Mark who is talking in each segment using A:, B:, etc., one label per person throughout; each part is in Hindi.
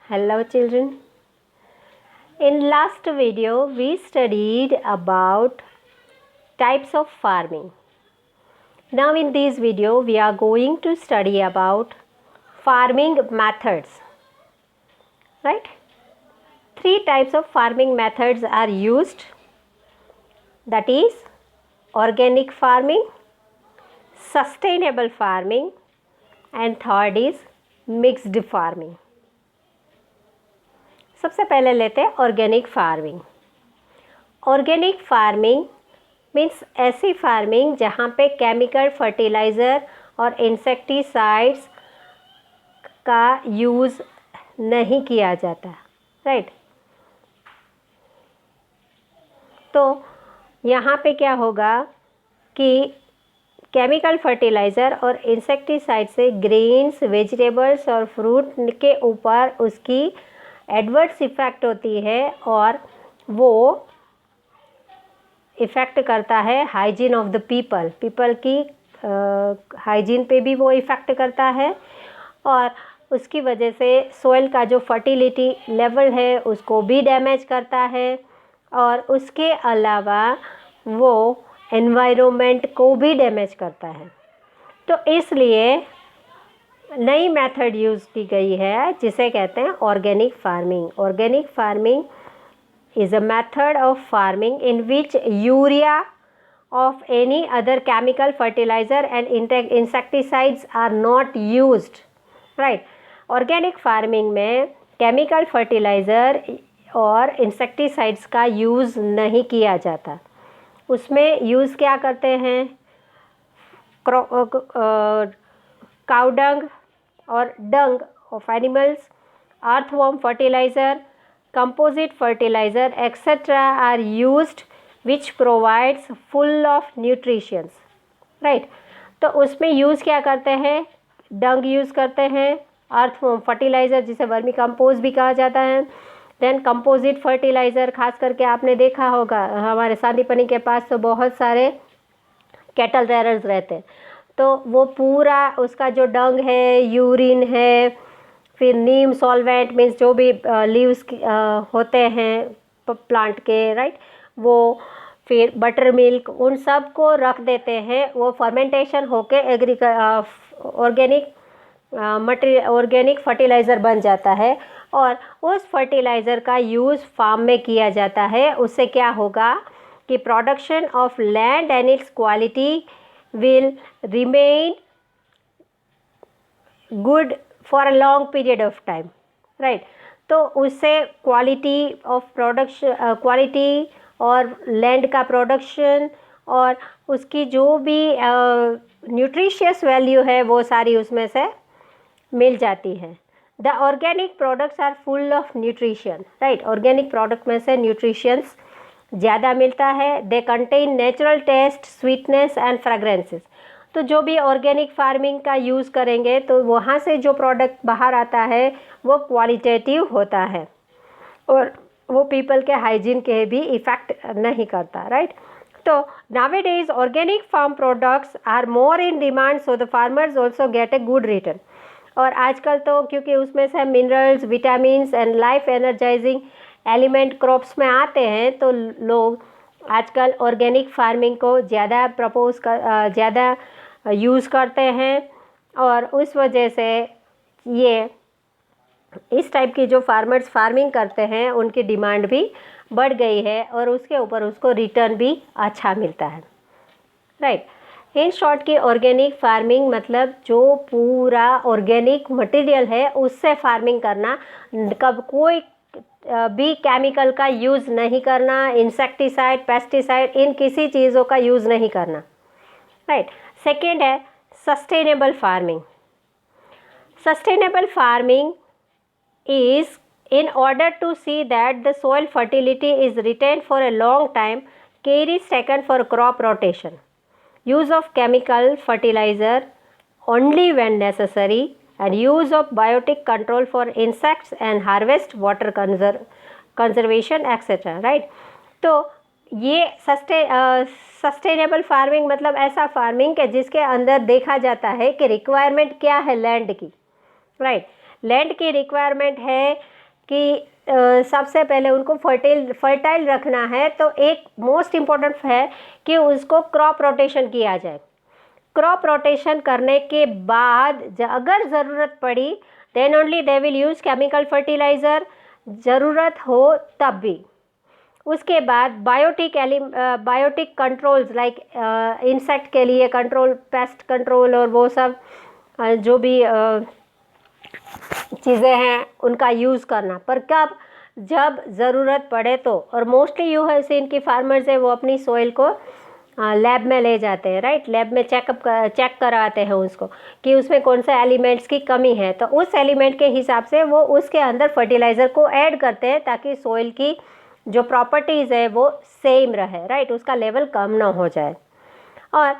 A: Hello children. In last video we studied about types of farming. Now in this video we are going to study about farming methods. Right? 3 types of farming methods are used, that is organic farming, sustainable farming, and third is mixed farming. सबसे पहले लेते हैं organic farming. Organic farming means ऐसी फार्मिंग जहाँ पे केमिकल फर्टिलाइज़र और इंसेक्टिसाइड्स का यूज़ नहीं किया जाता. राइट. तो यहाँ पे क्या होगा कि केमिकल फर्टिलाइज़र और इंसेक्टिसाइड से ग्रेन्स, वेजिटेबल्स और फ्रूट के ऊपर उसकी एडवर्स इफ़ेक्ट होती है और वो इफ़ेक्ट करता है हाइजीन ऑफ द पीपल की हाइजीन पे भी वो इफ़ेक्ट करता है और उसकी वजह से सोइल का जो फर्टिलिटी लेवल है उसको भी डैमेज करता है और उसके अलावा वो एनवायरनमेंट को भी डैमेज करता है. तो इसलिए नई मेथड यूज़ की गई है जिसे कहते हैं organic farming. Organic farming is a method of farming in which urea of any other chemical fertiliser and insecticides are not used. Right. Organic farming में केमिकल फर्टिलाइज़र और इंसेक्टिसाइड्स का यूज़ नहीं किया जाता. उसमें यूज़ क्या करते हैं? काउ डंग और डंग of animals, earthworm fertilizer, composite fertilizer etc. are used which provides full of nutrients. Right. तो उसमें यूज़ क्या करते हैं? डंग यूज़ करते हैं, earthworm fertilizer जिसे वर्मी कंपोज भी कहा जाता है, देन कंपोजिट फर्टिलाइज़र. खास करके आपने देखा होगा हमारे सांदीपनी के पास तो बहुत सारे कैटल रेयरर्स रहते हैं, तो वो पूरा उसका जो डंग है, यूरिन है, फिर नीम सॉल्वेंट मीन्स जो भी लीव्स होते हैं प्लांट के, राइट, वो फिर बटर मिल्क, उन सब को रख देते हैं. वो फर्मेंटेशन होके ऑर्गेनिक फर्टिलाइज़र बन जाता है और उस फर्टिलाइज़र का यूज़ फार्म में किया जाता है. उससे क्या होगा कि production of land and it's quality will remain good for a long period of time. right. तो उससे क्वालिटी ऑफ प्रोडक्शन, क्वालिटी और लैंड का प्रोडक्शन और उसकी जो भी न्यूट्रिशियस वैल्यू है वो सारी उसमें से मिल जाती है. The organic products are full of nutrition. Right. Organic product में से न्यूट्रिशंस ज़्यादा मिलता है. They contain natural taste, sweetness and fragrances. तो जो भी ऑर्गेनिक फार्मिंग का यूज़ करेंगे तो वहाँ से जो प्रोडक्ट बाहर आता है वो क्वालिटेटिव होता है और वो पीपल के हाइजीन के भी इफ़ेक्ट नहीं करता. राइट. तो nowadays organic farm products are more in demand, so the farmers also get a good return. और आजकल तो क्योंकि उसमें से minerals, vitamins and life energising element crops में आते हैं तो लोग आजकल ऑर्गेनिक फार्मिंग को ज़्यादा यूज़ करते हैं और उस वजह से ये इस टाइप की जो फार्मर्स फार्मिंग करते हैं उनकी डिमांड भी बढ़ गई है और उसके ऊपर उसको रिटर्न भी अच्छा मिलता है. राइट. इन शॉर्ट की ऑर्गेनिक फार्मिंग मतलब जो पूरा ऑर्गेनिक मटेरियल है उससे फार्मिंग करना, कब कोई भी केमिकल का यूज़ नहीं करना, इंसेक्टिसाइड, पेस्टिसाइड, इन किसी चीज़ों का यूज़ नहीं करना. राइट. सेकेंड है sustainable farming. Sustainable farming is in order to see that the soil fertility is retained for a long time, care is taken for crop rotation, use of chemical fertilizer only when necessary, and use of biotic control for insects and harvest water conservation etc. right. तो ये सस्टेनेबल फार्मिंग मतलब ऐसा फार्मिंग के जिसके अंदर देखा जाता है कि रिक्वायरमेंट क्या है लैंड की. राइट. लैंड की रिक्वायरमेंट है कि सबसे पहले उनको फर्टाइल रखना है, तो एक मोस्ट इम्पॉर्टेंट है कि उसको क्रॉप रोटेशन किया जाए। क्रॉप रोटेशन करने के बाद अगर ज़रूरत पड़ी then only they will use chemical fertiliser, ज़रूरत हो तब भी। उसके बाद बायोटिक कंट्रोल्स लाइक इंसेक्ट के लिए कंट्रोल, पेस्ट कंट्रोल और वो सब जो भी चीज़ें हैं उनका यूज़ करना, पर कब, जब ज़रूरत पड़े तो। और मोस्टली यू हैव सीन कि फार्मर्स है वो अपनी सोइल को लैब में ले जाते हैं, राइट। लैब में चेक करवाते हैं उसको कि उसमें कौन सा एलिमेंट्स की कमी है, तो उस एलिमेंट के हिसाब से वो उसके अंदर फर्टिलाइज़र को ऐड करते हैं ताकि सोइल की जो प्रॉपर्टीज़ है वो सेम रहे, राइट, उसका लेवल कम ना हो जाए। और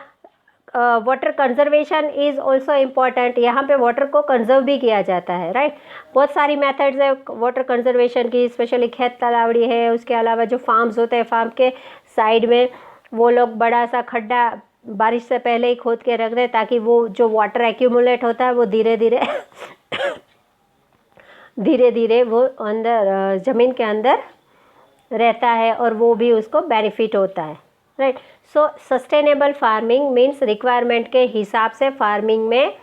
A: water conservation is also important. यहाँ पे वाटर को कंजर्व भी किया जाता है, राइट। बहुत सारी मेथड्स है वाटर कंजर्वेशन की, स्पेशली खेत तालावड़ी है। उसके अलावा जो फार्म्स होते हैं, फार्म के साइड में वो लोग बड़ा सा खड्डा बारिश से पहले ही खोद के रख दें ताकि वो जो वाटर एक्यूमुलेट होता है वो धीरे धीरे वो अंदर ज़मीन के अंदर रहता है और वो भी उसको बेनिफिट होता है, राइट। सो सस्टेनेबल फार्मिंग मीन्स रिक्वायरमेंट के हिसाब से फार्मिंग में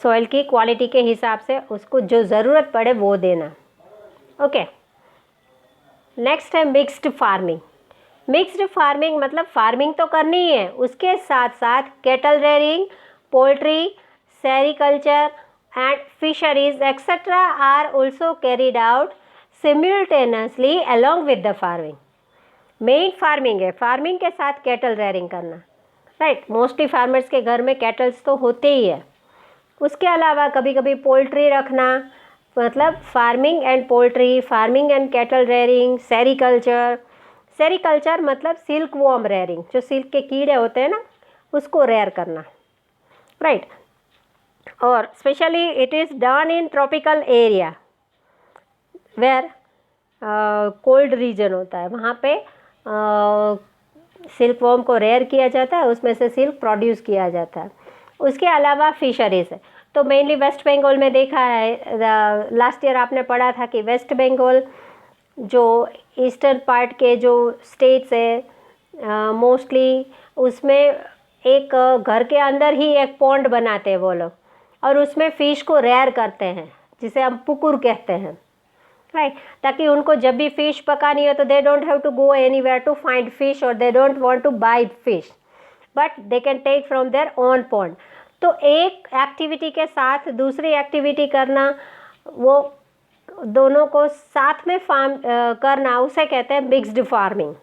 A: सॉइल की क्वालिटी के हिसाब से उसको जो ज़रूरत पड़े वो देना। ओके, नेक्स्ट है मिक्स्ड फार्मिंग। मिक्स्ड फार्मिंग मतलब फार्मिंग तो करनी ही है, उसके साथ साथ cattle rearing, poultry, sericulture and fisheries etcetera are also carried out simultaneously along with the farming. Main farming है, फार्मिंग के साथ कैटल रेयरिंग करना, राइट। मोस्टली फार्मर्स के घर में कैटल्स तो होते ही है। उसके अलावा कभी कभी पोल्ट्री रखना, मतलब farming and poultry, farming and cattle rearing, sericulture मतलब सिल्क वॉर्म रेयरिंग, जो सिल्क के कीड़े होते हैं ना उसको रेयर करना, राइट। और specially it is done in tropical area where cold region होता है, वहाँ पे सिल्क वॉर्म को रेयर किया जाता है, उसमें से सिल्क प्रोड्यूस किया जाता है। उसके अलावा फिशरीज है, तो मेनली वेस्ट बंगाल में देखा है, लास्ट ईयर आपने पढ़ा था कि वेस्ट बंगाल जो ईस्टर्न पार्ट के जो स्टेट्स है मोस्टली उसमें एक घर के अंदर ही एक पॉन्ड बनाते हैं वो लोग, और उसमें फ़िश को रेयर करते हैं जिसे हम पुकुर कहते हैं, राइट। ताकि उनको जब भी फ़िश पकानी हो तो they don't have to go anywhere to find fish और they don't want to buy fish, but they can take from their own pond. तो एक एक्टिविटी के साथ दूसरी एक्टिविटी करना, वो दोनों को साथ में फार्म करना, उसे कहते हैं मिक्स्ड फार्मिंग।